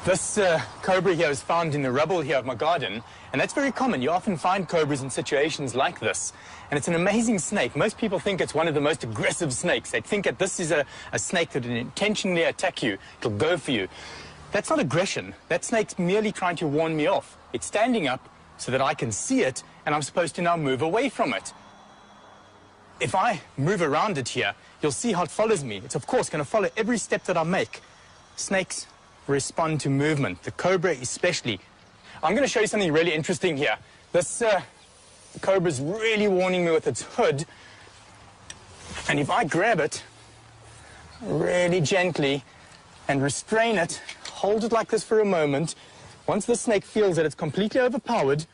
This cobra here is found in the rubble here of my garden, and that's very common. You often find cobras in situations like this, and it's an amazing snake. Most people think it's one of the most aggressive snakes. They think that this is a snake that will intentionally attack you. It'll go for you. That's not aggression. That snake's merely trying to warn me off. It's standing up so that I can see it, and I'm supposed to now move away from it. If I move around it here, you'll see how it follows me. It's, of course, going to follow every step that I make. Snakes respond to movement, the cobra especially. I'm going to show you something really interesting here. This cobra's really warning me with its hood. And if I grab it really gently and restrain it, hold it like this for a moment, once the snake feels that it's completely overpowered,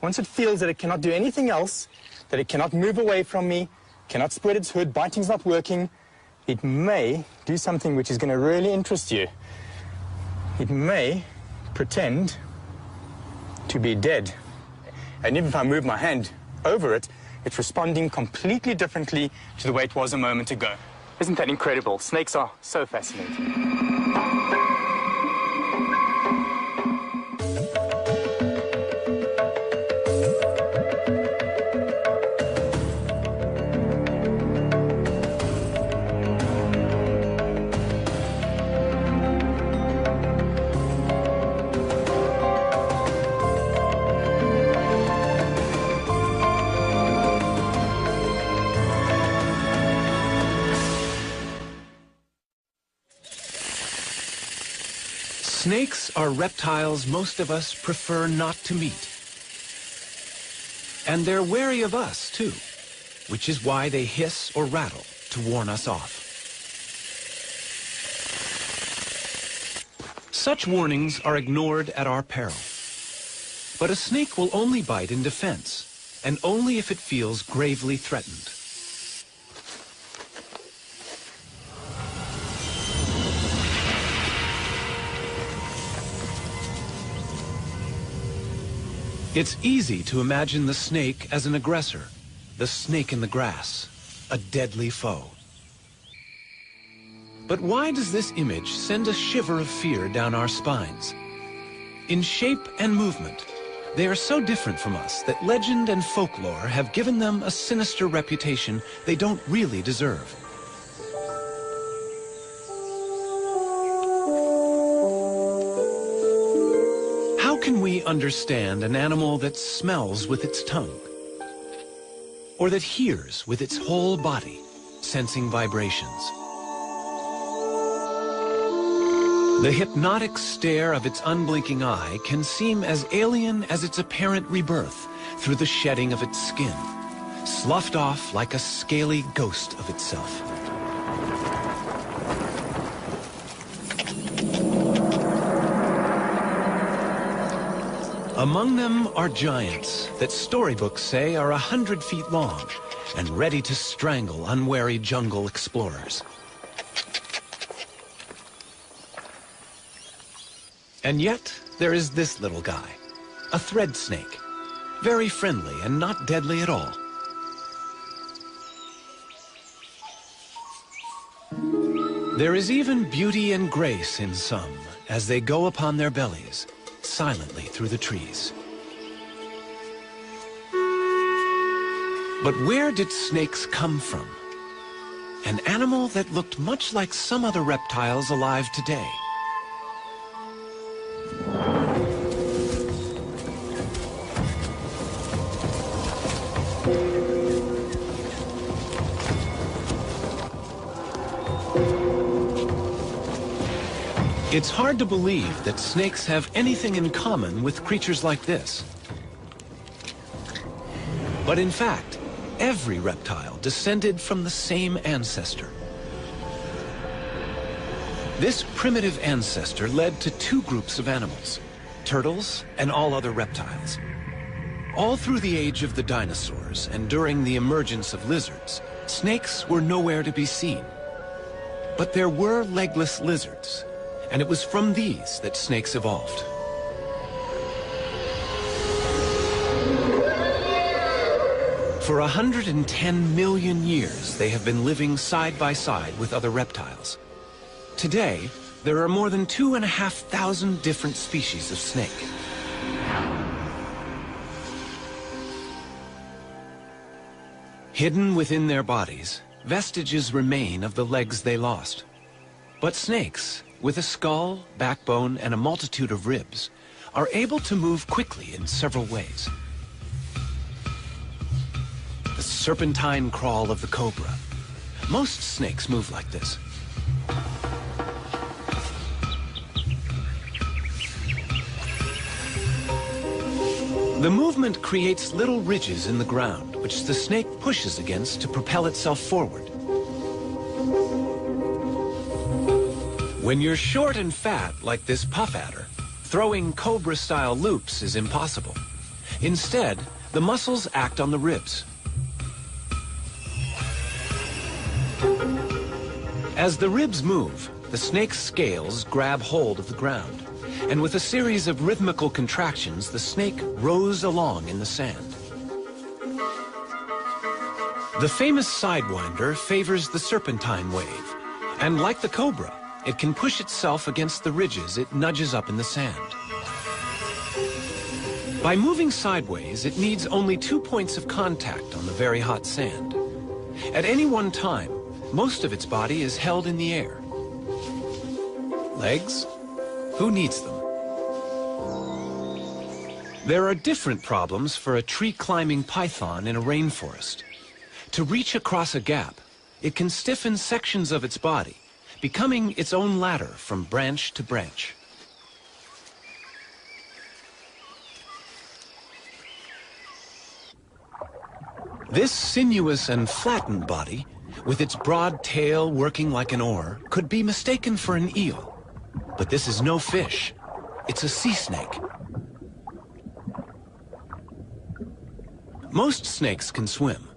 once it feels that it cannot do anything else, that it cannot move away from me, cannot spread its hood, biting's not working, it may do something which is going to really interest you. It may pretend to be dead. And even if I move my hand over it, it's responding completely differently to the way it was a moment ago. Isn't that incredible? Snakes are so fascinating. Snakes are reptiles most of us prefer not to meet. And they're wary of us, too, which is why they hiss or rattle to warn us off. Such warnings are ignored at our peril. But a snake will only bite in defense, and only if it feels gravely threatened. It's easy to imagine the snake as an aggressor, the snake in the grass, a deadly foe. But why does this image send a shiver of fear down our spines? In shape and movement, they are so different from us that legend and folklore have given them a sinister reputation they don't really deserve. How can we understand an animal that smells with its tongue? Or that hears with its whole body, sensing vibrations? The hypnotic stare of its unblinking eye can seem as alien as its apparent rebirth through the shedding of its skin, sloughed off like a scaly ghost of itself. Among them are giants that storybooks say are 100 feet long and ready to strangle unwary jungle explorers. And yet, there is this little guy, a thread snake, very friendly and not deadly at all. There is even beauty and grace in some as they go upon their bellies, silently through the trees. But where did snakes come from? An animal that looked much like some other reptiles alive today. It's hard to believe that snakes have anything in common with creatures like this. But in fact, every reptile descended from the same ancestor. This primitive ancestor led to two groups of animals, turtles and all other reptiles. All through the age of the dinosaurs and during the emergence of lizards, snakes were nowhere to be seen. But there were legless lizards, and it was from these that snakes evolved. For 110 million years, they have been living side by side with other reptiles. Today, there are more than 2,500 different species of snake. Hidden within their bodies, vestiges remain of the legs they lost. But snakes, with a skull, backbone, and a multitude of ribs, are able to move quickly in several ways. The serpentine crawl of the cobra. Most snakes move like this. The movement creates little ridges in the ground, which the snake pushes against to propel itself forward. When you're short and fat, like this puff adder, throwing cobra-style loops is impossible. Instead, the muscles act on the ribs. As the ribs move, the snake's scales grab hold of the ground, and with a series of rhythmical contractions, the snake rows along in the sand. The famous sidewinder favors the serpentine wave, and like the cobra, it can push itself against the ridges it nudges up in the sand. By moving sideways, it needs only 2 points of contact on the very hot sand. At any one time, most of its body is held in the air. Legs? Who needs them? There are different problems for a tree-climbing python in a rainforest. To reach across a gap, it can stiffen sections of its body, becoming its own ladder from branch to branch. This sinuous and flattened body, with its broad tail working like an oar, could be mistaken for an eel. But this is no fish. It's a sea snake. Most snakes can swim,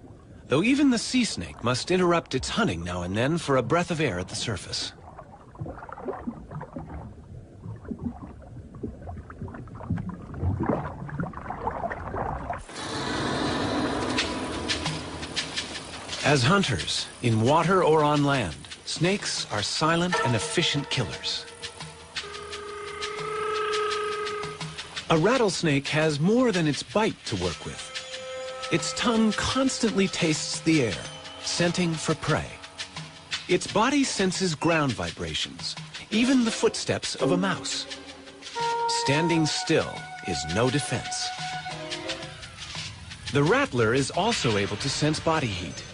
though even the sea snake must interrupt its hunting now and then for a breath of air at the surface. As hunters, in water or on land, snakes are silent and efficient killers. A rattlesnake has more than its bite to work with. Its tongue constantly tastes the air, scenting for prey. Its body senses ground vibrations, even the footsteps of a mouse. Standing still is no defense. The rattler is also able to sense body heat.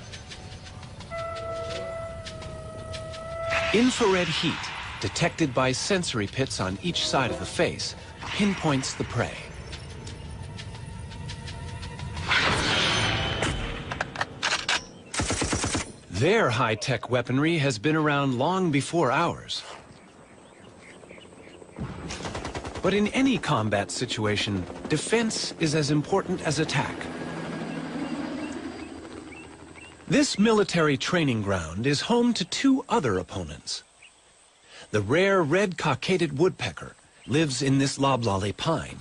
Infrared heat, detected by sensory pits on each side of the face, pinpoints the prey. Their high-tech weaponry has been around long before ours. But in any combat situation, defense is as important as attack. This military training ground is home to 2 other opponents. The rare red cockaded woodpecker lives in this loblolly pine.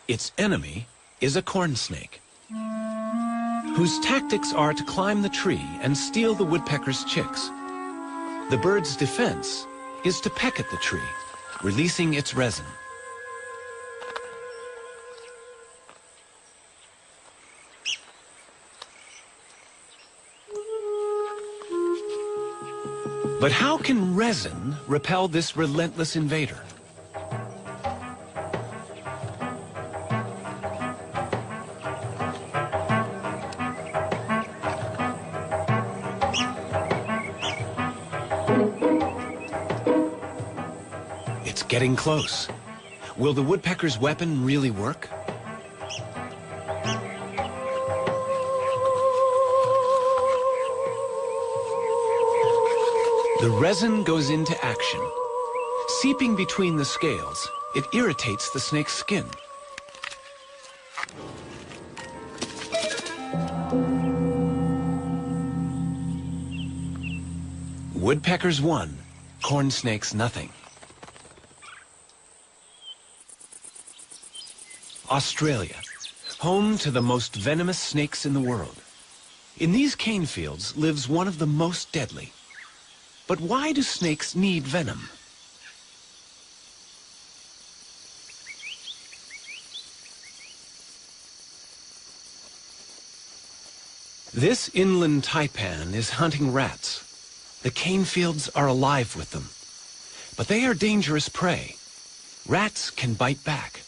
Its enemy is a corn snake, whose tactics are to climb the tree and steal the woodpecker's chicks. The bird's defense is to peck at the tree, releasing its resin. But how can resin repel this relentless invader? It's getting close. Will the woodpecker's weapon really work? The resin goes into action. Seeping between the scales, it irritates the snake's skin. Woodpeckers won, corn snakes nothing. Australia, home to the most venomous snakes in the world. In these cane fields lives one of the most deadly. But why do snakes need venom? This inland taipan is hunting rats. The cane fields are alive with them. But they are dangerous prey. Rats can bite back.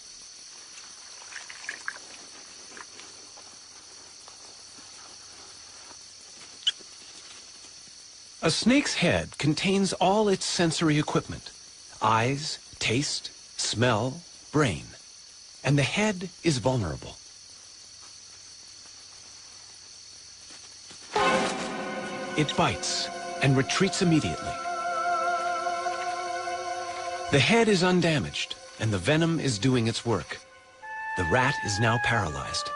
A snake's head contains all its sensory equipment: eyes, taste, smell, brain. And the head is vulnerable. It bites and retreats immediately. The head is undamaged, and the venom is doing its work. The rat is now paralyzed.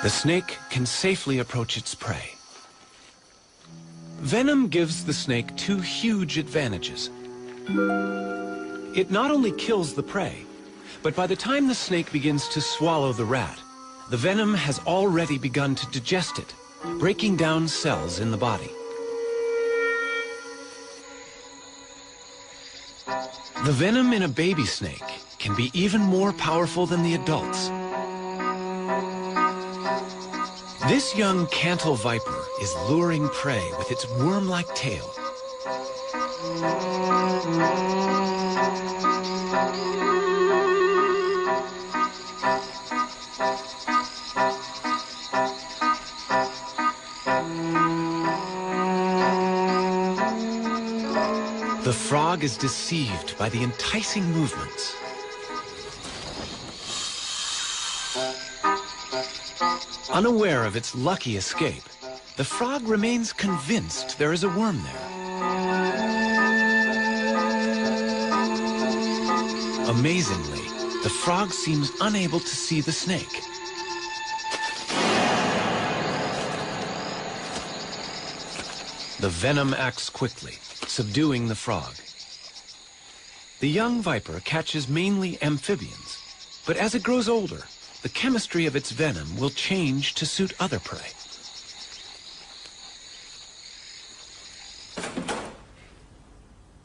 The snake can safely approach its prey. Venom gives the snake two huge advantages. It not only kills the prey, but by the time the snake begins to swallow the rat, the venom has already begun to digest it, breaking down cells in the body. The venom in a baby snake can be even more powerful than the adults. This young cantle viper is luring prey with its worm-like tail. The frog is deceived by the enticing movements. Unaware of its lucky escape, the frog remains convinced there is a worm there. Amazingly, the frog seems unable to see the snake. The venom acts quickly, subduing the frog. The young viper catches mainly amphibians, but as it grows older, the chemistry of its venom will change to suit other prey.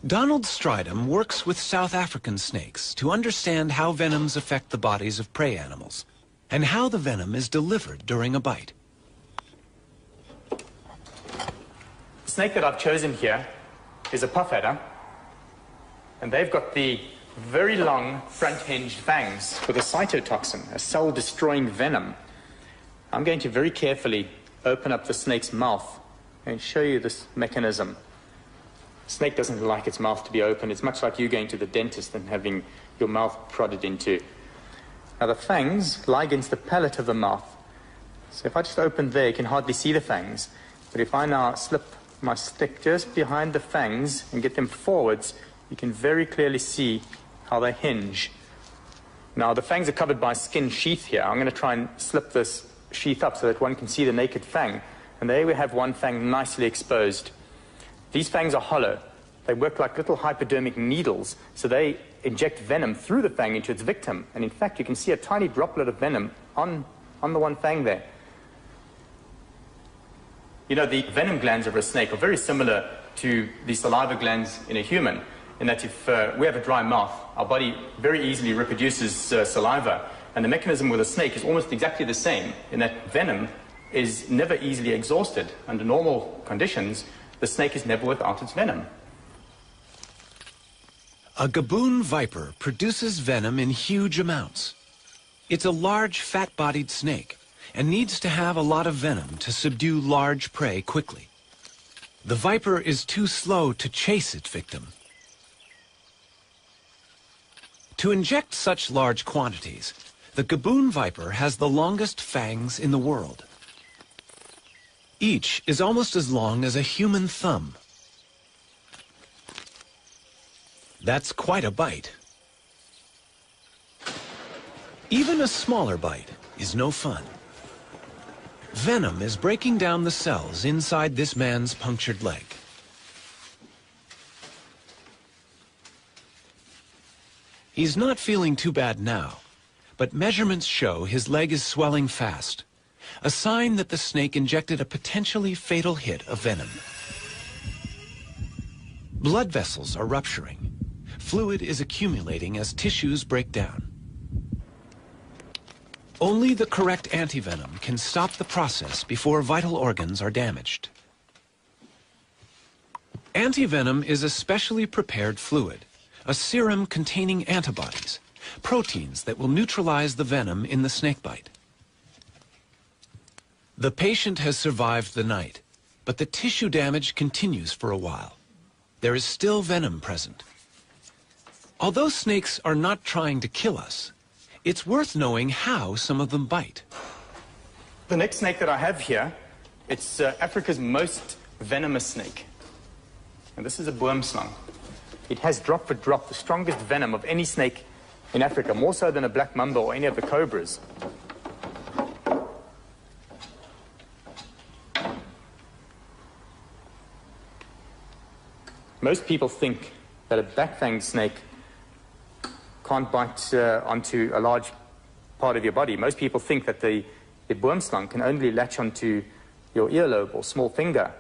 Donald Stridham works with South African snakes to understand how venoms affect the bodies of prey animals and how the venom is delivered during a bite. The snake that I've chosen here is a puff adder, and they've got the very long front-hinged fangs with a cytotoxin, a cell-destroying venom. I'm going to very carefully open up the snake's mouth and show you this mechanism. The snake doesn't like its mouth to be open. It's much like you going to the dentist and having your mouth prodded into. Now the fangs lie against the palate of the mouth. So if I just open there, you can hardly see the fangs. But if I now slip my stick just behind the fangs and get them forwards, you can very clearly see how they hinge. Now the fangs are covered by a skin sheath here. I'm going to try and slip this sheath up so that one can see the naked fang. And there we have one fang nicely exposed. These fangs are hollow. They work like little hypodermic needles, so they inject venom through the fang into its victim. And in fact, you can see a tiny droplet of venom on the one fang there. You know, the venom glands of a snake are very similar to the saliva glands in a human, in that if we have a dry mouth, our body very easily reproduces saliva, and the mechanism with a snake is almost exactly the same, in that venom is never easily exhausted. Under normal conditions, the snake is never without its venom. A gaboon viper produces venom in huge amounts. It's a large, fat-bodied snake and needs to have a lot of venom to subdue large prey quickly. The viper is too slow to chase its victim. To inject such large quantities, the gaboon viper has the longest fangs in the world. Each is almost as long as a human thumb. That's quite a bite. Even a smaller bite is no fun. Venom is breaking down the cells inside this man's punctured leg. He's not feeling too bad now, but measurements show his leg is swelling fast. a sign that the snake injected a potentially fatal hit of venom. Blood vessels are rupturing. Fluid is accumulating as tissues break down. Only the correct antivenom can stop the process before vital organs are damaged. Antivenom is a specially prepared fluid, a serum containing antibodies, proteins that will neutralize the venom in the snakebite. The patient has survived the night, but the tissue damage continues for a while. There is still venom present. Although snakes are not trying to kill us, it's worth knowing how some of them bite. The next snake that I have here, it's Africa's most venomous snake. And this is a boomslang. It has drop for drop the strongest venom of any snake in Africa, more so than a black mamba or any of the cobras. Most people think that a black-fanged snake can't bite onto a large part of your body. Most people think that the boomslang can only latch onto your earlobe or small finger.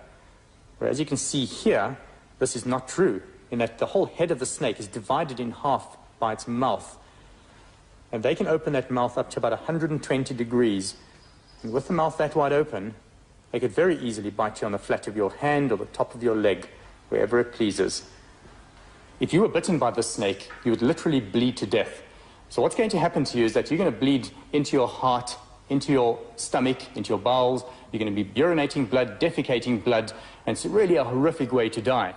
Whereas you can see here, this is not true, in that the whole head of the snake is divided in half by its mouth. And they can open that mouth up to about 120 degrees. And with the mouth that wide open, they could very easily bite you on the flat of your hand or the top of your leg, wherever it pleases. If you were bitten by this snake, you would literally bleed to death. So what's going to happen to you is that you're going to bleed into your heart, into your stomach, into your bowels. You're going to be urinating blood, defecating blood, and it's really a horrific way to die.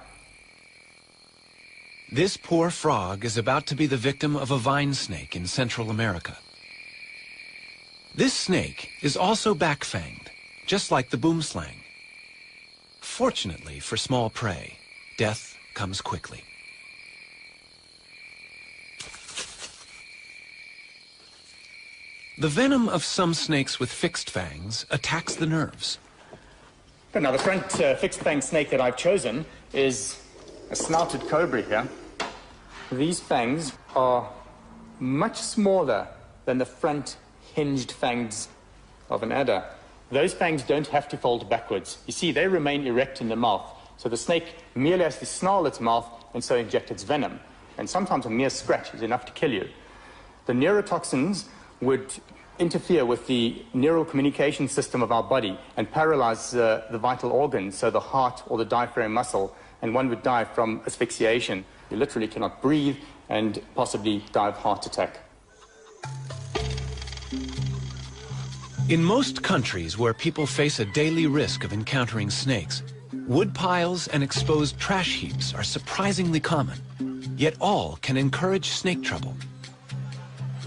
This poor frog is about to be the victim of a vine snake in Central America. This snake is also back-fanged, just like the boomslang. Fortunately for small prey, death comes quickly. The venom of some snakes with fixed fangs attacks the nerves. Now, the front fixed-fang snake that I've chosen is a snouted cobra here. These fangs are much smaller than the front hinged fangs of an adder. Those fangs don't have to fold backwards. You see, they remain erect in the mouth. So the snake merely has to snarl its mouth and so inject its venom. And sometimes a mere scratch is enough to kill you. The neurotoxins would interfere with the neural communication system of our body and paralyze the vital organs, so the heart or the diaphragm muscle, and one would die from asphyxiation. You literally cannot breathe and possibly die of heart attack. In most countries where people face a daily risk of encountering snakes, wood piles and exposed trash heaps are surprisingly common, yet all can encourage snake trouble.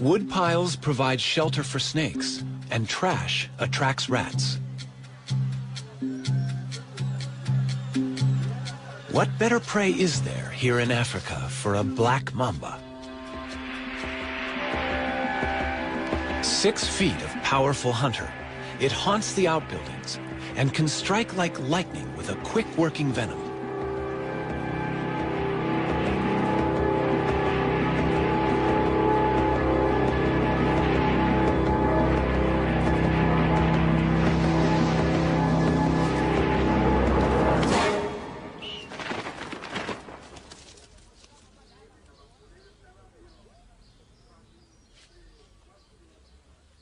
Wood piles provide shelter for snakes, and trash attracts rats. What better prey is there here in Africa for a black mamba? 6 feet of powerful hunter, it haunts the outbuildings and can strike like lightning with a quick-working venom.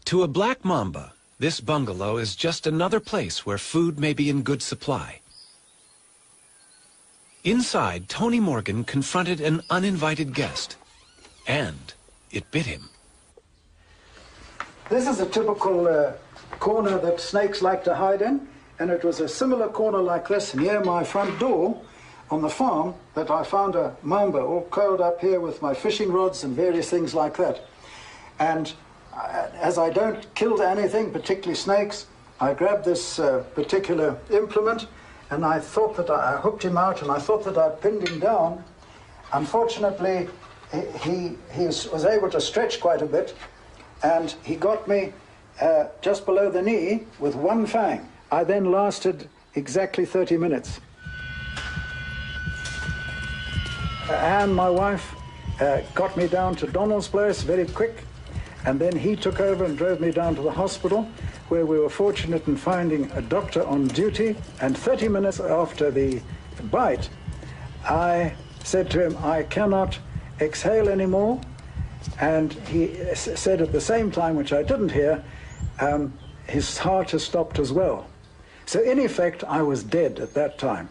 To a black mamba, this bungalow is just another place where food may be in good supply. Inside, Tony Morgan confronted an uninvited guest, and it bit him. This is a typical corner that snakes like to hide in, and it was a similar corner like this near my front door on the farm that I found a mamba all curled up here with my fishing rods and various things like that. And as I don't kill anything, particularly snakes, I grabbed this particular implement and I thought that I hooked him out and I thought that I'd pinned him down. Unfortunately, he was able to stretch quite a bit and he got me just below the knee with one fang. I then lasted exactly 30 minutes. Anne, my wife, got me down to Donald's place very quick. And then he took over and drove me down to the hospital. where we were fortunate in finding a doctor on duty, and 30 minutes after the bite, I said to him, I cannot exhale anymore, and he said at the same time, which I didn't hear, his heart has stopped as well. So in effect, I was dead at that time.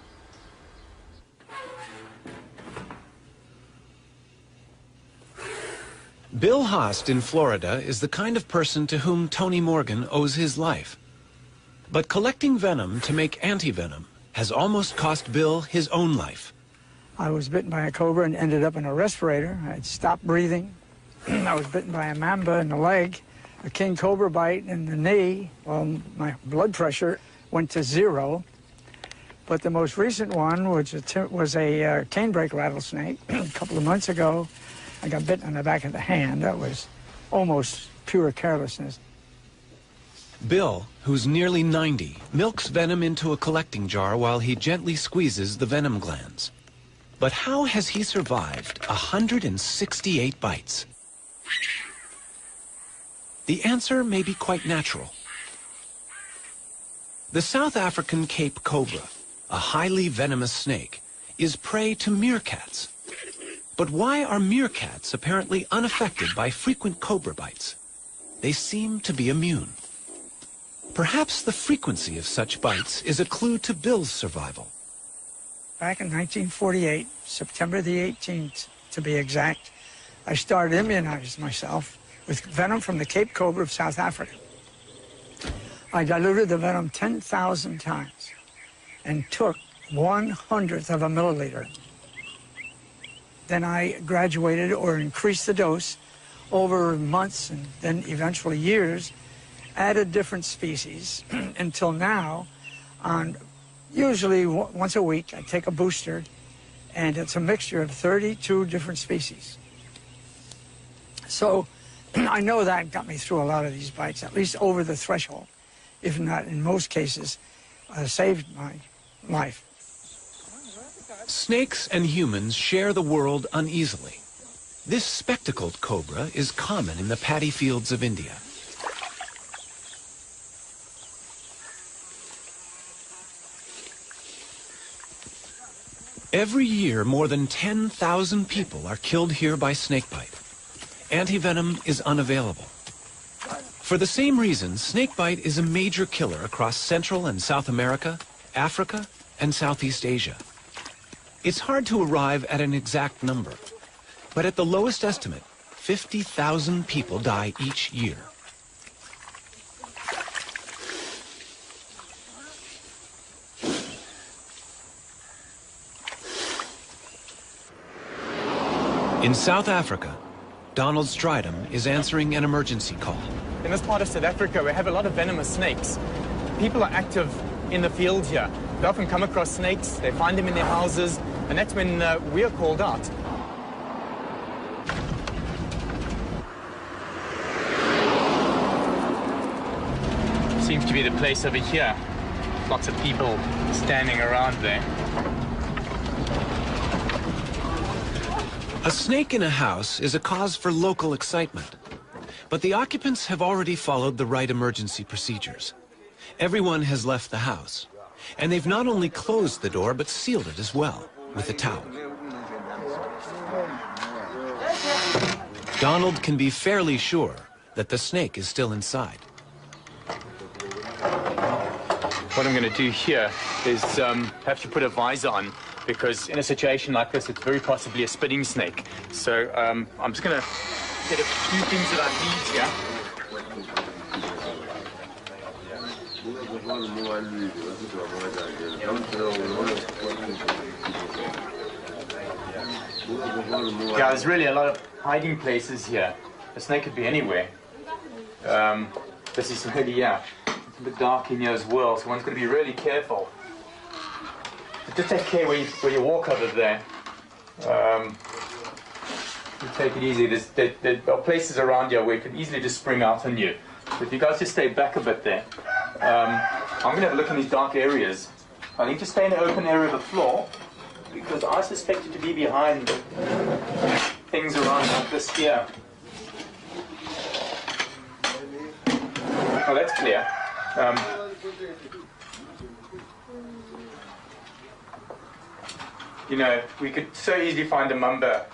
Bill Haast in Florida is the kind of person to whom Tony Morgan owes his life. But collecting venom to make anti-venom has almost cost Bill his own life. I was bitten by a cobra and ended up in a respirator. I had stopped breathing. I was bitten by a mamba in the leg, a king cobra bite in the knee. Well, my blood pressure went to 0. But the most recent one, which was a canebrake rattlesnake, a couple of months ago, I got bitten on the back of the hand. That was almost pure carelessness. Bill, who's nearly 90, milks venom into a collecting jar while he gently squeezes the venom glands. But how has he survived 168 bites? The answer may be quite natural. The South African Cape cobra, a highly venomous snake, is prey to meerkats. But why are meerkats apparently unaffected by frequent cobra bites? They seem to be immune. Perhaps the frequency of such bites is a clue to Bill's survival. Back in 1948, September the 18th to be exact, I started immunizing myself with venom from the Cape cobra of South Africa. I diluted the venom 10,000 times and took 1/100th of a milliliter. Then I graduated or increased the dose over months and then eventually years, added different species until now, on usually once a week, I take a booster, and it's a mixture of 32 different species. So I know that got me through a lot of these bites, at least over the threshold, if not in most cases, saved my life. Snakes and humans share the world uneasily. This spectacled cobra is common in the paddy fields of India. Every year, more than 10,000 people are killed here by snakebite. Antivenom is unavailable. For the same reason, snakebite is a major killer across Central and South America, Africa, and Southeast Asia. It's hard to arrive at an exact number, but at the lowest estimate, 50,000 people die each year. In South Africa, Donald Strydom is answering an emergency call. In this part of South Africa, we have a lot of venomous snakes. People are active in the field here. They often come across snakes, they find them in their houses, and that's when we are called out. Seems to be the place over here. Lots of people standing around there. A snake in a house is a cause for local excitement, but the occupants have already followed the right emergency procedures. Everyone has left the house, and they've not only closed the door, but sealed it as well with a towel. Donald can be fairly sure that the snake is still inside. What I'm going to do here is have to put a visor on, because in a situation like this, it's very possibly a spitting snake. So I'm just going to get a few things that I need here. Yeah, there's really a lot of hiding places here. The snake could be anywhere. This is really, yeah, it's a bit dark in here as well, so one's got to be really careful. Just take care where you walk over there. You take it easy. There are places around here where it could easily just spring out on you. So if you guys just stay back a bit there. I'm going to have a look in these dark areas. I need to stay in the open area of the floor, because I suspect it to be behind things around like this here. Oh, that's clear. You know, we could so easily find a mamba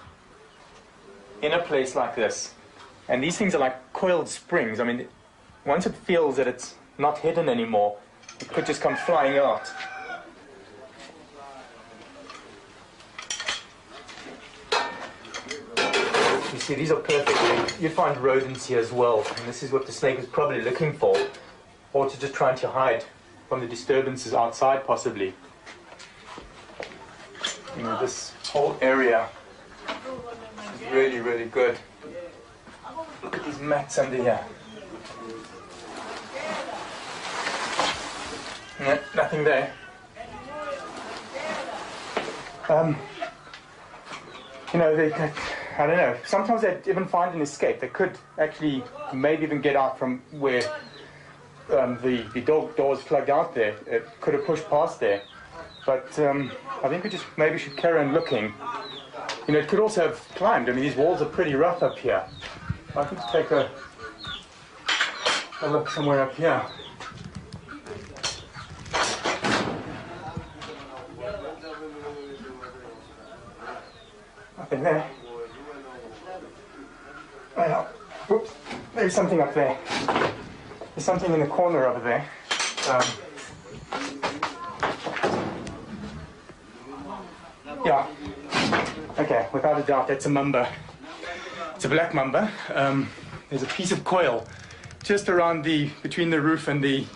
in a place like this. And these things are like coiled springs. I mean, once it feels that it's not hidden anymore, it could just come flying out. You see, these are perfect. You'd find rodents here as well. And this is what the snake is probably looking for. Or to just trying to hide from the disturbances outside, possibly. You know, this whole area is really, really good. Look at these mats under here. No, nothing there. You know, I don't know. Sometimes they even find an escape. They could actually maybe even get out from where the door was plugged out there. It could have pushed past there. But I think we just maybe should carry on looking. You know, it could also have climbed. I mean, these walls are pretty rough up here. I think take a look somewhere up here. Nothing there. Well, whoops, there's something up there. There's something in the corner over there. Yeah. Okay, without a doubt, that's a mamba. It's a black mamba. There's a piece of coil just around between the roof and the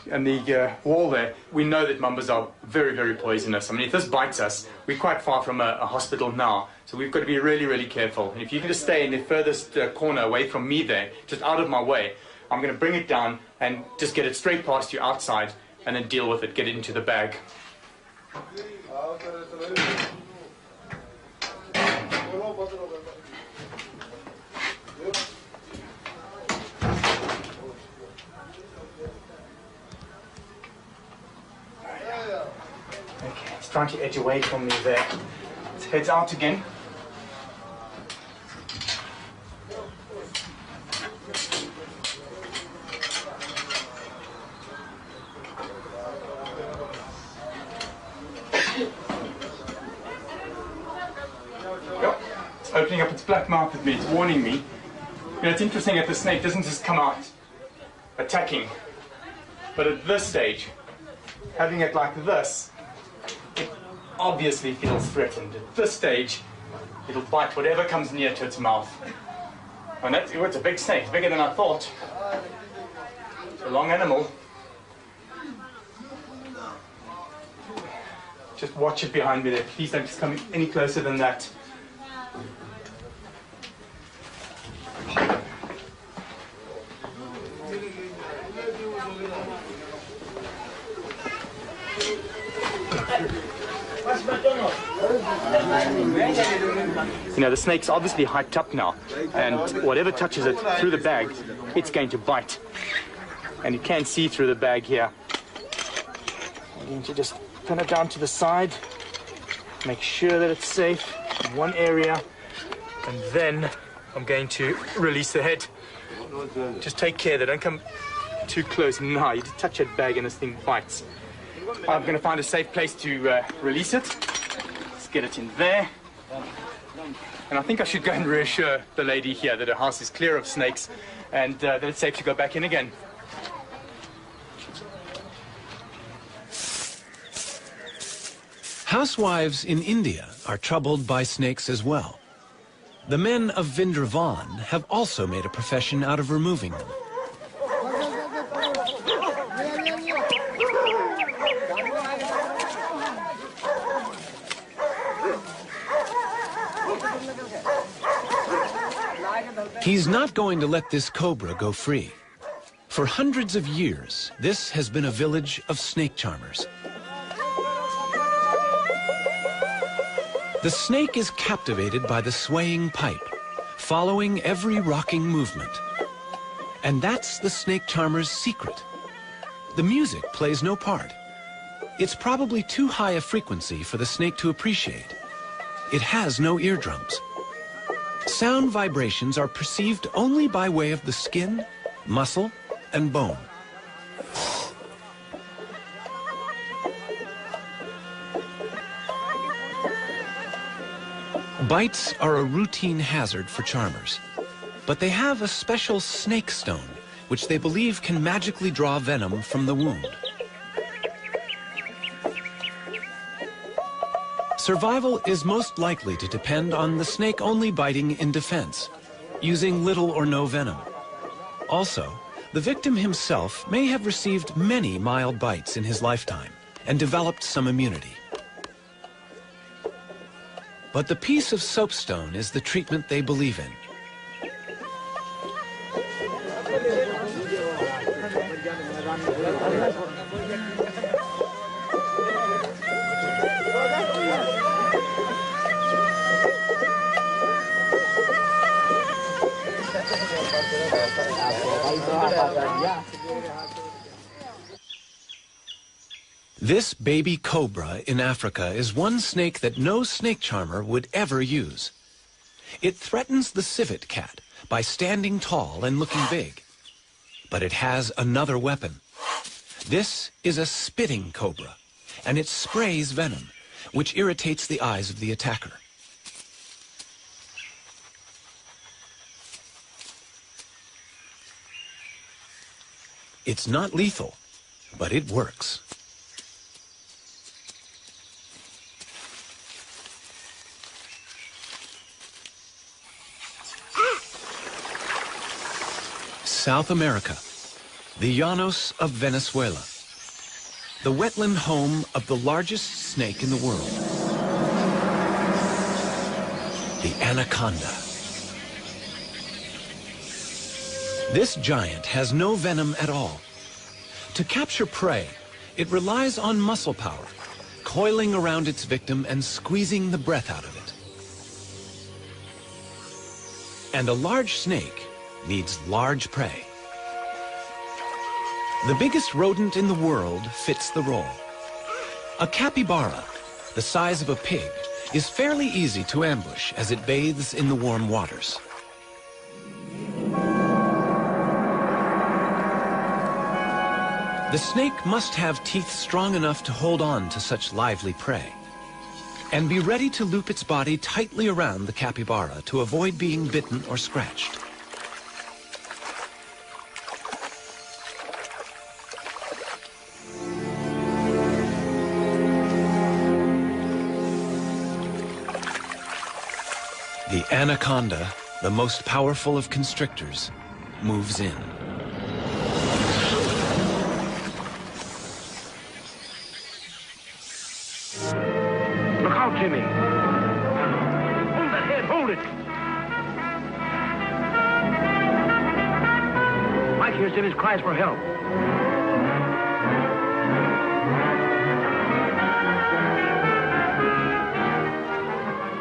wall there. We know that mambas are very, very poisonous. I mean, if this bites us, we're quite far from a hospital now, so we've got to be really, really careful. And if you can just stay in the furthest corner away from me there, just out of my way, I'm going to bring it down and just get it straight past you outside, and then deal with it, get it into the bag. Okay, it's trying to edge away from me there. It heads out again. Yep. It's opening up its black mouth at me, it's warning me. You know, it's interesting that the snake doesn't just come out attacking, but at this stage, having it like this, it obviously feels threatened. At this stage, it'll bite whatever comes near to its mouth. And it's a big snake, bigger than I thought. It's a long animal. Just watch it behind me there. Please don't just come any closer than that. You know, the snake's obviously hyped up now, and whatever touches it through the bag, it's going to bite. And you can see through the bag here. I'm going to just pin it down to the side, make sure that it's safe in one area, and then I'm going to release the head. Just take care that don't come too close. Now, you touch that bag and this thing bites. I'm going to find a safe place to release it. Let's get it in there. And I think I should go and reassure the lady here that her house is clear of snakes and that it's safe to go back in again. Housewives in India are troubled by snakes as well. The men of Vrindavan have also made a profession out of removing them. He's not going to let this cobra go free. For hundreds of years, this has been a village of snake charmers. The snake is captivated by the swaying pipe, following every rocking movement. And that's the snake charmer's secret. The music plays no part. It's probably too high a frequency for the snake to appreciate. It has no eardrums. Sound vibrations are perceived only by way of the skin, muscle, and bone. Bites are a routine hazard for charmers, but they have a special snake stone, which they believe can magically draw venom from the wound. Survival is most likely to depend on the snake only biting in defense, using little or no venom. Also, the victim himself may have received many mild bites in his lifetime and developed some immunity. But the piece of soapstone is the treatment they believe in. This baby cobra in Africa is one snake that no snake charmer would ever use. It threatens the civet cat by standing tall and looking big. But it has another weapon. This is a spitting cobra, and it sprays venom, which irritates the eyes of the attacker. It's not lethal, but it works. South America, the Llanos of Venezuela, the wetland home of the largest snake in the world, the anaconda. This giant has no venom at all. To capture prey, it relies on muscle power, coiling around its victim and squeezing the breath out of it. And a large snake needs large prey. The biggest rodent in the world fits the role. A capybara, the size of a pig, is fairly easy to ambush as it bathes in the warm waters. The snake must have teeth strong enough to hold on to such lively prey, and be ready to loop its body tightly around the capybara to avoid being bitten or scratched. The anaconda, the most powerful of constrictors, moves in. Look out, Jimmy. Hold that head, hold it. Mike hears Jimmy's cries for help.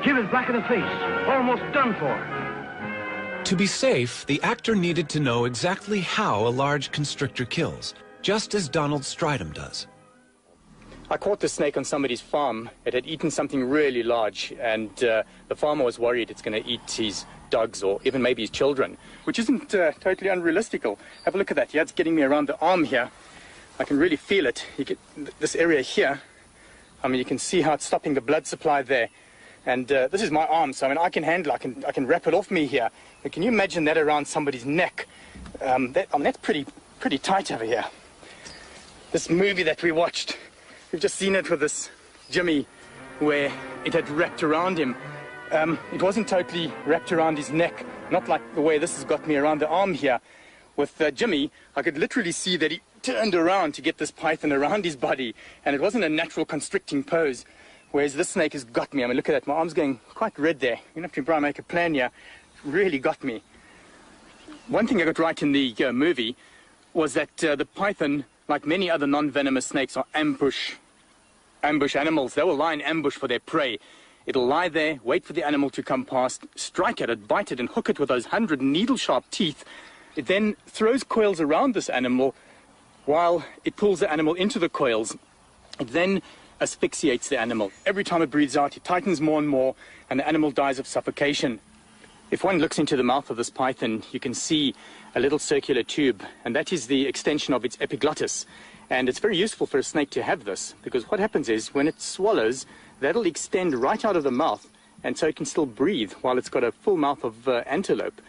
Jim is black in the face, almost done for. To be safe, the actor needed to know exactly how a large constrictor kills, just as Donald Stridham does. I caught the snake on somebody's farm. It had eaten something really large, and the farmer was worried it's going to eat his dogs or even maybe his children, which isn't totally unrealistical. Have a look at that. Yeah, it's getting me around the arm here. I can really feel it. You get this area here. I mean, you can see how it's stopping the blood supply there. And this is my arm, so I mean, I can handle, I can wrap it off me here. But can you imagine that around somebody's neck? That's pretty tight over here. This movie that we watched, we've just seen it with this Jimmy, where it had wrapped around him. It wasn't totally wrapped around his neck, not like the way this has got me around the arm here. With Jimmy, I could literally see that he turned around to get this python around his body, and it wasn't a natural constricting pose. Whereas this snake has got me. I mean, look at that. My arm's going quite red there. You have to try and make a plan here. It really got me. One thing I got right in the movie was that the python, like many other non-venomous snakes, are ambush animals. They will lie in ambush for their prey. It'll lie there, wait for the animal to come past, strike at it, bite it, and hook it with those 100 needle-sharp teeth. It then throws coils around this animal while it pulls the animal into the coils. It then asphyxiates the animal. Every time it breathes out, it tightens more and more, and the animal dies of suffocation. If one looks into the mouth of this python, you can see a little circular tube, and that is the extension of its epiglottis. And it's very useful for a snake to have this, because what happens is, when it swallows, that'll extend right out of the mouth and so it can still breathe while it's got a full mouth of antelope.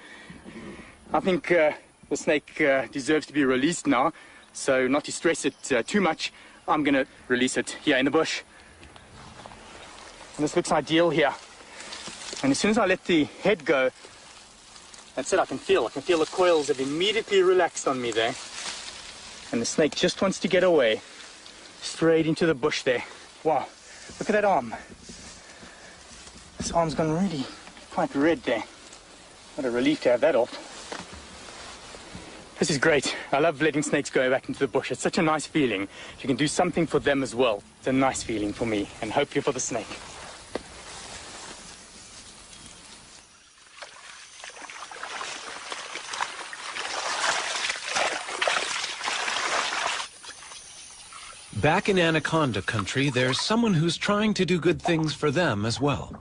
I think the snake deserves to be released now, so not to stress it too much, I'm going to release it here in the bush. And this looks ideal here. And as soon as I let the head go, that's it, I can feel the coils have immediately relaxed on me there. And the snake just wants to get away, straight into the bush there. Wow, look at that arm. This arm's gone really quite red there. What a relief to have that off. This is great. I love letting snakes go back into the bush. It's such a nice feeling. If you can do something for them as well, it's a nice feeling for me, and hopefully for the snake. Back in anaconda country, there's someone who's trying to do good things for them as well.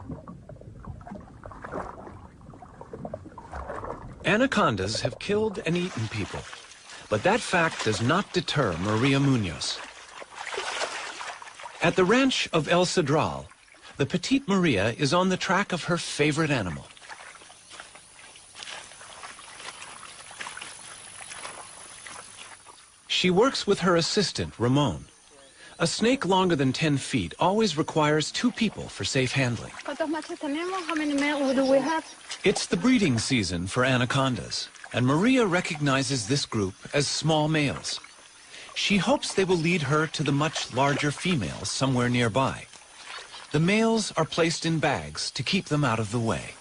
Anacondas have killed and eaten people, but that fact does not deter Maria Munoz. At the ranch of El Cedral, the petite Maria is on the track of her favorite animal. She works with her assistant, Ramon. A snake longer than 10 feet always requires 2 people for safe handling. How many males do we have? It's the breeding season for anacondas, and Maria recognizes this group as small males. She hopes they will lead her to the much larger females somewhere nearby. The males are placed in bags to keep them out of the way.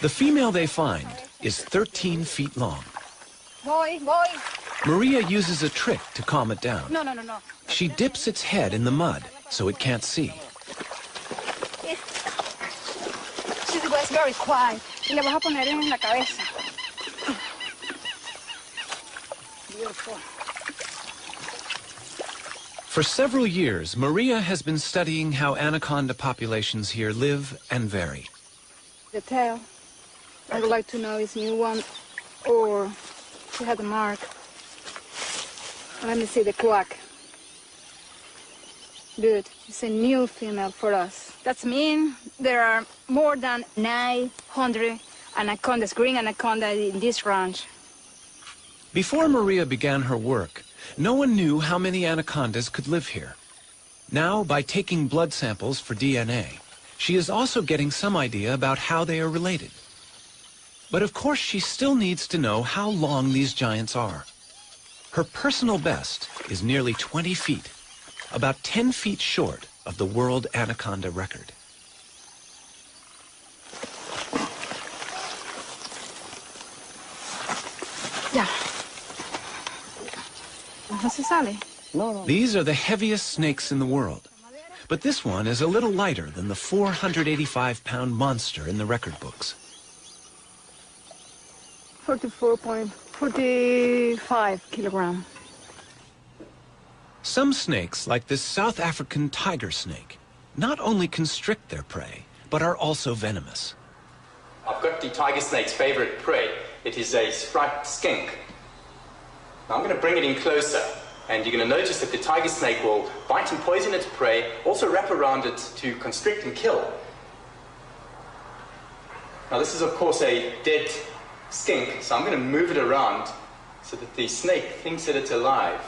The female they find is 13 feet long. Boy. Maria uses a trick to calm it down. No. She dips its head in the mud so it can't see. She's very quiet. Y le vas a poner en la cabeza. Beautiful. For several years, Maria has been studying how anaconda populations here live and vary. The tail. I would like to know is new one or she had a mark. Let me see the cloak. Good. It's a new female for us. That means there are more than 900 anacondas, green anaconda in this ranch. Before Maria began her work, no one knew how many anacondas could live here. Now, by taking blood samples for DNA, she is also getting some idea about how they are related. But of course, she still needs to know how long these giants are. Her personal best is nearly 20 feet, about 10 feet short of the world anaconda record. Yeah. No se sale. No. These are the heaviest snakes in the world, but this one is a little lighter than the 485-pound monster in the record books. 44.45 kilograms. Some snakes, like this South African tiger snake, not only constrict their prey, but are also venomous. I've got the tiger snake's favorite prey. It is a striped skink. Now I'm going to bring it in closer, and you're going to notice that the tiger snake will bite and poison its prey, also wrap around it to constrict and kill. Now this is of course a dead skink, so I'm going to move it around so that the snake thinks that it's alive.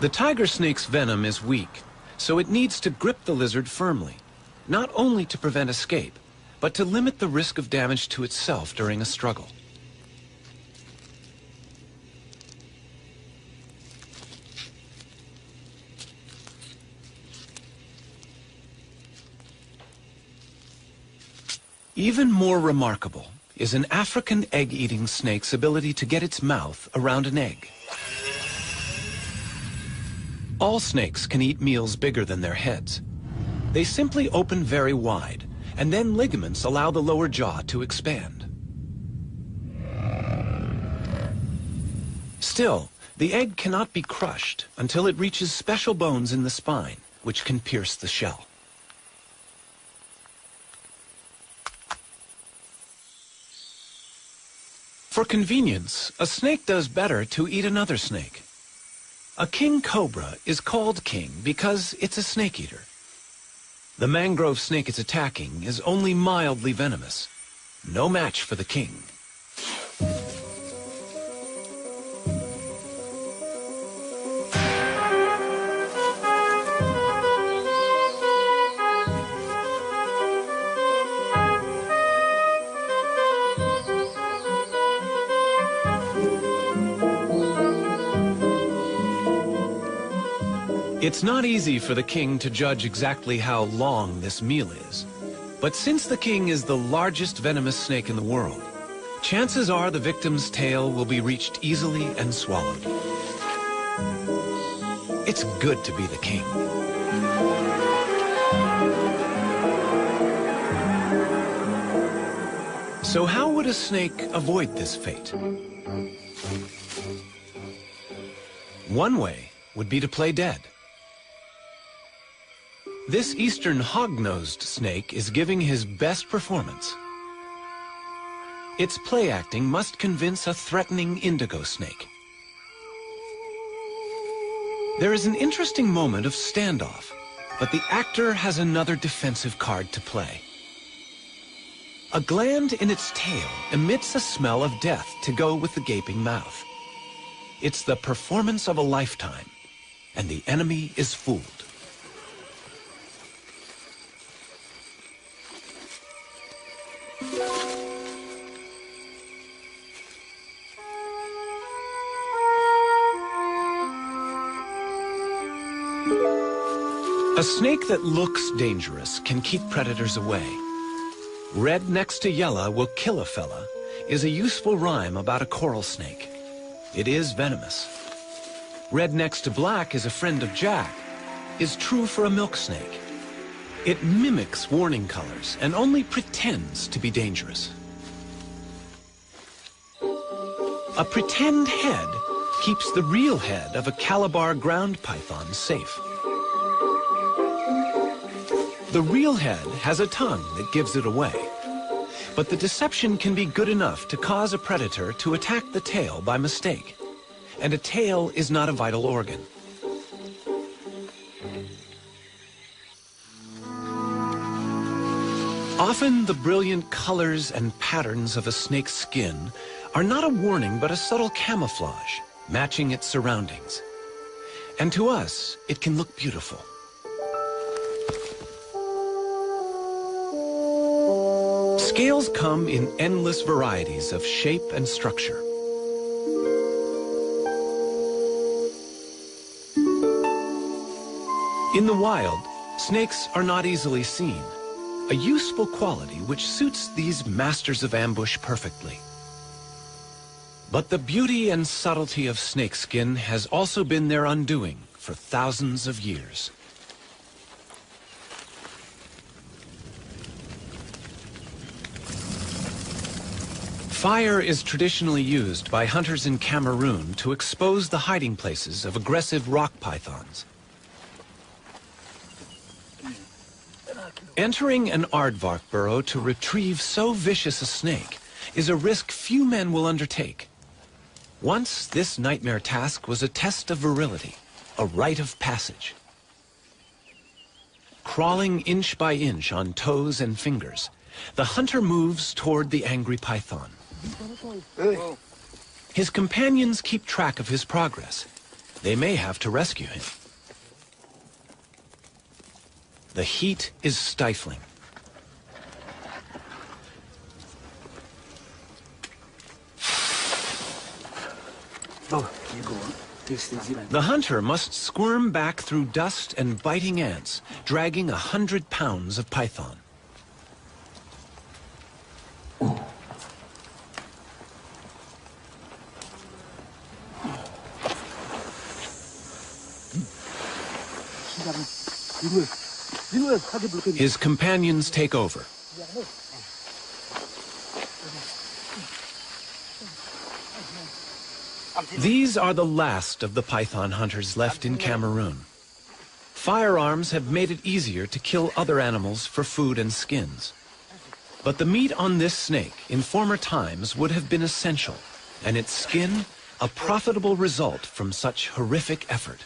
The tiger snake's venom is weak, so it needs to grip the lizard firmly, not only to prevent escape, but to limit the risk of damage to itself during a struggle. Even more remarkable is an African egg-eating snake's ability to get its mouth around an egg. All snakes can eat meals bigger than their heads. They simply open very wide, and then ligaments allow the lower jaw to expand. Still, the egg cannot be crushed until it reaches special bones in the spine, which can pierce the shell. For convenience, a snake does better to eat another snake. A king cobra is called king because it's a snake eater. The mangrove snake it's attacking is only mildly venomous. No match for the king. It's not easy for the king to judge exactly how long this meal is. But since the king is the largest venomous snake in the world, chances are the victim's tail will be reached easily and swallowed. It's good to be the king. So how would a snake avoid this fate? One way would be to play dead. This eastern hog-nosed snake is giving his best performance. Its play acting must convince a threatening indigo snake. There is an interesting moment of standoff, but the actor has another defensive card to play. A gland in its tail emits a smell of death to go with the gaping mouth. It's the performance of a lifetime, and the enemy is fooled. A snake that looks dangerous can keep predators away. Red next to yellow will kill a fella is a useful rhyme about a coral snake. It is venomous. Red next to black is a friend of Jack is true for a milk snake. It mimics warning colors and only pretends to be dangerous. A pretend head keeps the real head of a Calabar ground python safe. The real head has a tongue that gives it away. But the deception can be good enough to cause a predator to attack the tail by mistake. And a tail is not a vital organ. Often the brilliant colors and patterns of a snake's skin are not a warning but a subtle camouflage, matching its surroundings. And to us, it can look beautiful. Scales come in endless varieties of shape and structure. In the wild, snakes are not easily seen, a useful quality which suits these masters of ambush perfectly. But the beauty and subtlety of snakeskin has also been their undoing for thousands of years. Fire is traditionally used by hunters in Cameroon to expose the hiding places of aggressive rock pythons. Entering an aardvark burrow to retrieve so vicious a snake is a risk few men will undertake. Once, this nightmare task was a test of virility, a rite of passage. Crawling inch by inch on toes and fingers, the hunter moves toward the angry python. His companions keep track of his progress. They may have to rescue him. The heat is stifling. The hunter must squirm back through dust and biting ants, dragging 100 pounds of python. His companions take over. These are the last of the python hunters left in Cameroon. Firearms have made it easier to kill other animals for food and skins. But the meat on this snake in former times would have been essential, and its skin a profitable result from such horrific effort.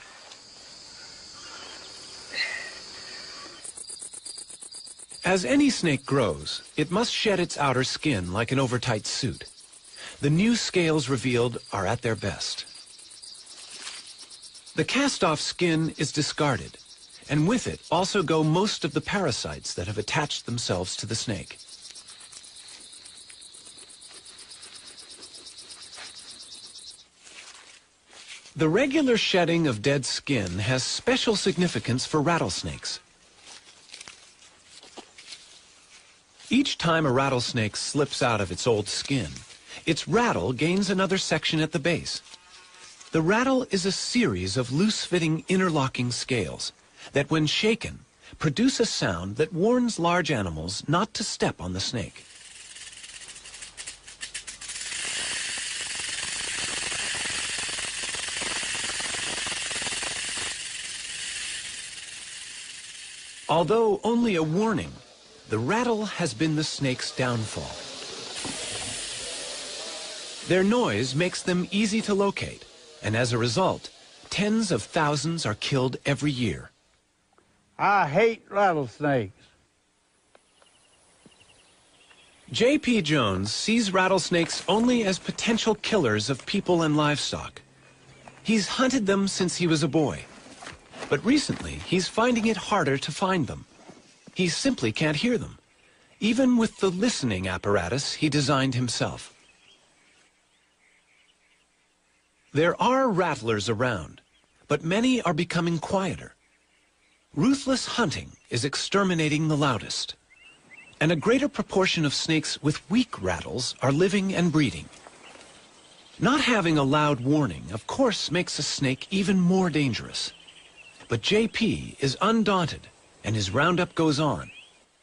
As any snake grows, it must shed its outer skin like an overtight suit. The new scales revealed are at their best. The cast-off skin is discarded, and with it also go most of the parasites that have attached themselves to the snake. The regular shedding of dead skin has special significance for rattlesnakes. Each time a rattlesnake slips out of its old skin, its rattle gains another section at the base. The rattle is a series of loose-fitting interlocking scales that, when shaken, produce a sound that warns large animals not to step on the snake. Although only a warning, the rattle has been the snake's downfall. Their noise makes them easy to locate, and as a result, tens of thousands are killed every year. I hate rattlesnakes. J.P. Jones sees rattlesnakes only as potential killers of people and livestock. He's hunted them since he was a boy. But recently, he's finding it harder to find them. He simply can't hear them, even with the listening apparatus he designed himself. There are rattlers around, but many are becoming quieter. Ruthless hunting is exterminating the loudest, and a greater proportion of snakes with weak rattles are living and breeding. Not having a loud warning, of course, makes a snake even more dangerous. But J.P. is undaunted, and his roundup goes on,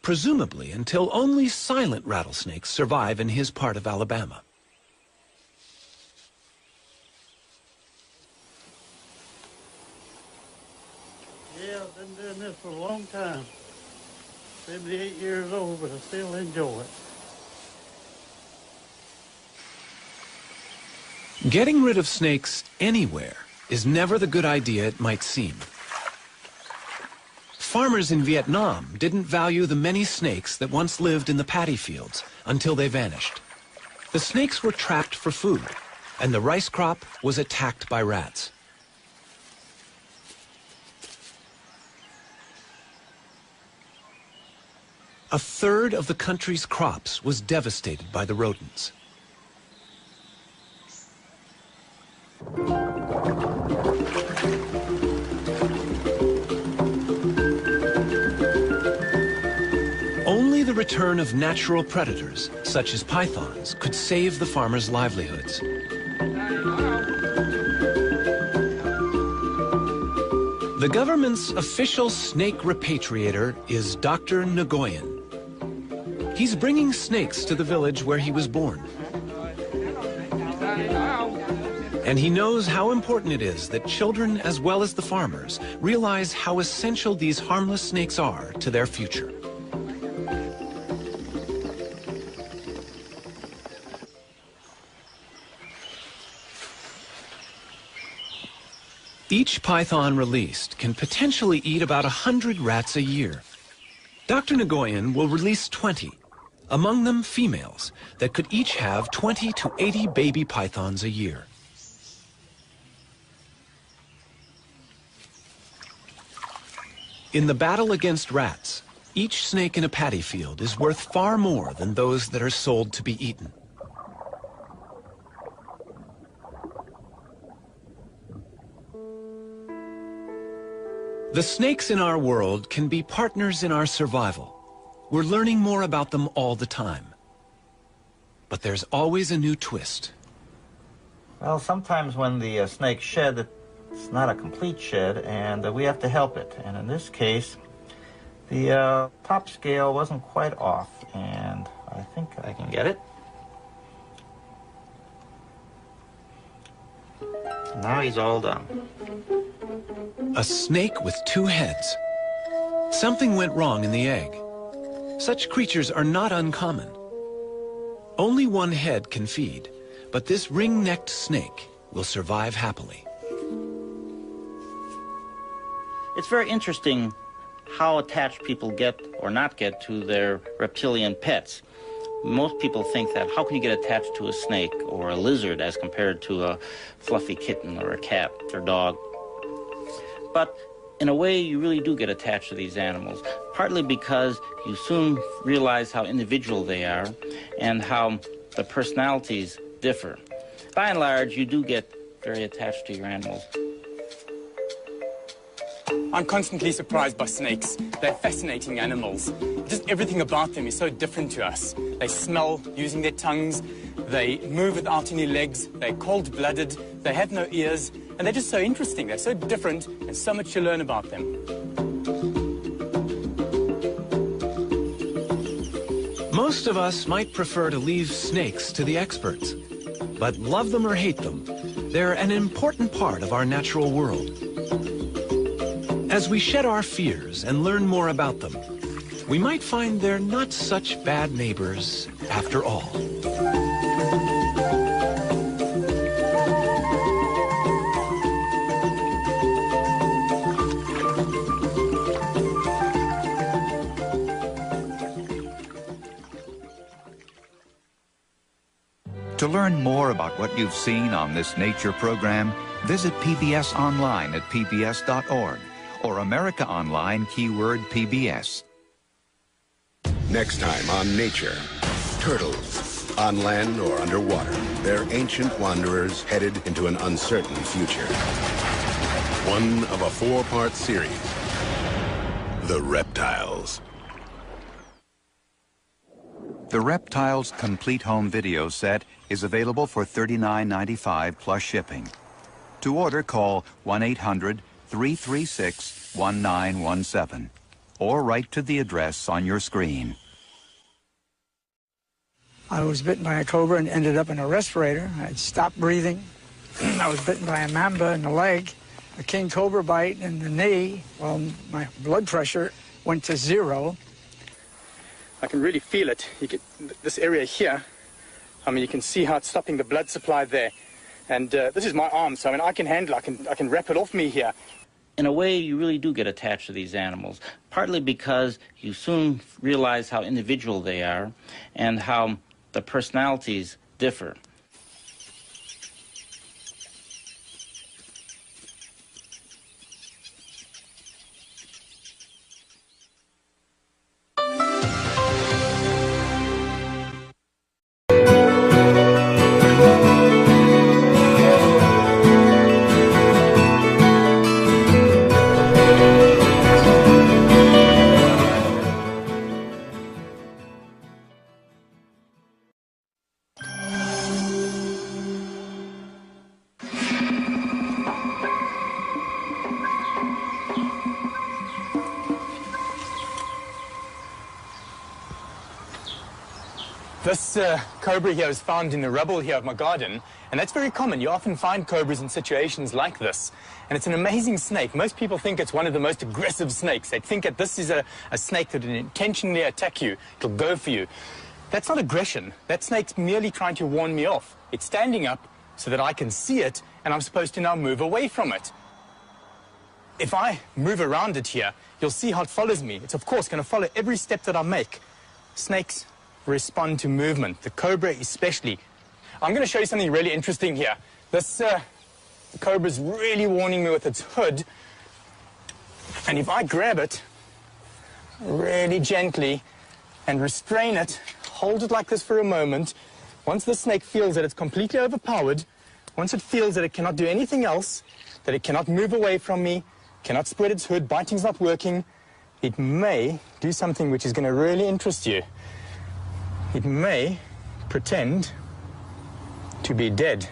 presumably until only silent rattlesnakes survive in his part of Alabama. Yeah, I've been doing this for a long time. 78 years old, but I still enjoy it. Getting rid of snakes anywhere is never the good idea it might seem. Farmers in Vietnam didn't value the many snakes that once lived in the paddy fields until they vanished. The snakes were trapped for food, and the rice crop was attacked by rats. A third of the country's crops was devastated by the rodents. Only the return of natural predators, such as pythons, could save the farmers' livelihoods. The government's official snake repatriator is Dr. Nguyen. He's bringing snakes to the village where he was born. And he knows how important it is that children, as well as the farmers, realize how essential these harmless snakes are to their future. Each python released can potentially eat about 100 rats a year. Dr. Nguyen will release 20, among them females, that could each have 20 to 80 baby pythons a year. In the battle against rats, each snake in a paddy field is worth far more than those that are sold to be eaten. The snakes in our world can be partners in our survival. We're learning more about them all the time. But there's always a new twist. Well, sometimes when the snakes shed, it's not a complete shed, and we have to help it. And in this case, the top scale wasn't quite off, and I think I can get it. Now he's all done. A snake with two heads. Something went wrong in the egg. Such creatures are not uncommon. Only one head can feed, but this ring-necked snake will survive happily. It's very interesting how attached people get or not get to their reptilian pets. Most people think that how can you get attached to a snake or a lizard as compared to a fluffy kitten or a cat or dog? But in a way, you really do get attached to these animals, partly because you soon realize how individual they are and how the personalities differ. By and large, you do get very attached to your animals. I'm constantly surprised by snakes. They're fascinating animals. Just everything about them is so different to us. They smell using their tongues. They move without any legs. They're cold-blooded. They have no ears. And they're just so interesting. They're so different and so much to learn about them. Most of us might prefer to leave snakes to the experts. But love them or hate them, they're an important part of our natural world. As we shed our fears and learn more about them, we might find they're not such bad neighbors after all. To learn more about what you've seen on this nature program, visit PBS online at pbs.org or America Online keyword PBS. Next time on Nature, turtles, on land or underwater. They're ancient wanderers headed into an uncertain future. One of a 4-part series, The Reptiles. The Reptiles Complete Home Video Set is available for $39.95 plus shipping. To order, call 1-800-336-1917 or write to the address on your screen. I was bitten by a cobra and ended up in a respirator. I had stopped breathing. I was bitten by a mamba in the leg, a king cobra bite in the knee. Well, my blood pressure went to 0. I can really feel it. You get this area here. I mean, you can see how it's stopping the blood supply there. And this is my arm, so I mean, I can handle it. I can wrap it off me here. In a way, you really do get attached to these animals, partly because you soon realize how individual they are and how the personalities differ. This cobra here was found in the rubble here of my garden, and that's very common. You often find cobras in situations like this, and it's an amazing snake. Most people think it's one of the most aggressive snakes. They think that this is a snake that will intentionally attack you. It'll go for you. That's not aggression. That snake's merely trying to warn me off. It's standing up so that I can see it, and I'm supposed to now move away from it. If I move around it here, you'll see how it follows me. It's, of course, going to follow every step that I make. Snakes respond to movement, the cobra especially. I'm going to show you something really interesting here. This cobra's really warning me with its hood. And if I grab it really gently and restrain it, hold it like this for a moment, once the snake feels that it's completely overpowered, once it feels that it cannot do anything else, that it cannot move away from me, cannot spread its hood, biting's not working, it may do something which is going to really interest you. It may pretend to be dead.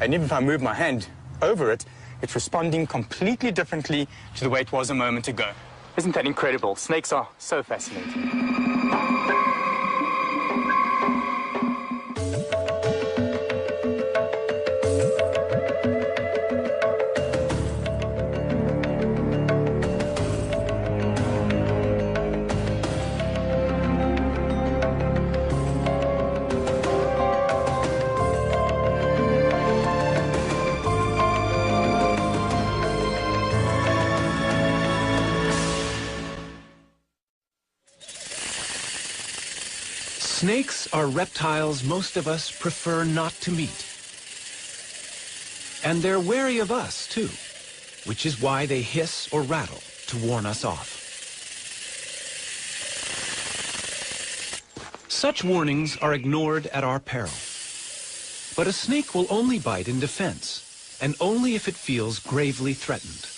And even if I move my hand over it, it's responding completely differently to the way it was a moment ago. Isn't that incredible? Snakes are so fascinating. Snakes are reptiles most of us prefer not to meet. And they're wary of us, too, which is why they hiss or rattle to warn us off. Such warnings are ignored at our peril. But a snake will only bite in defense, and only if it feels gravely threatened.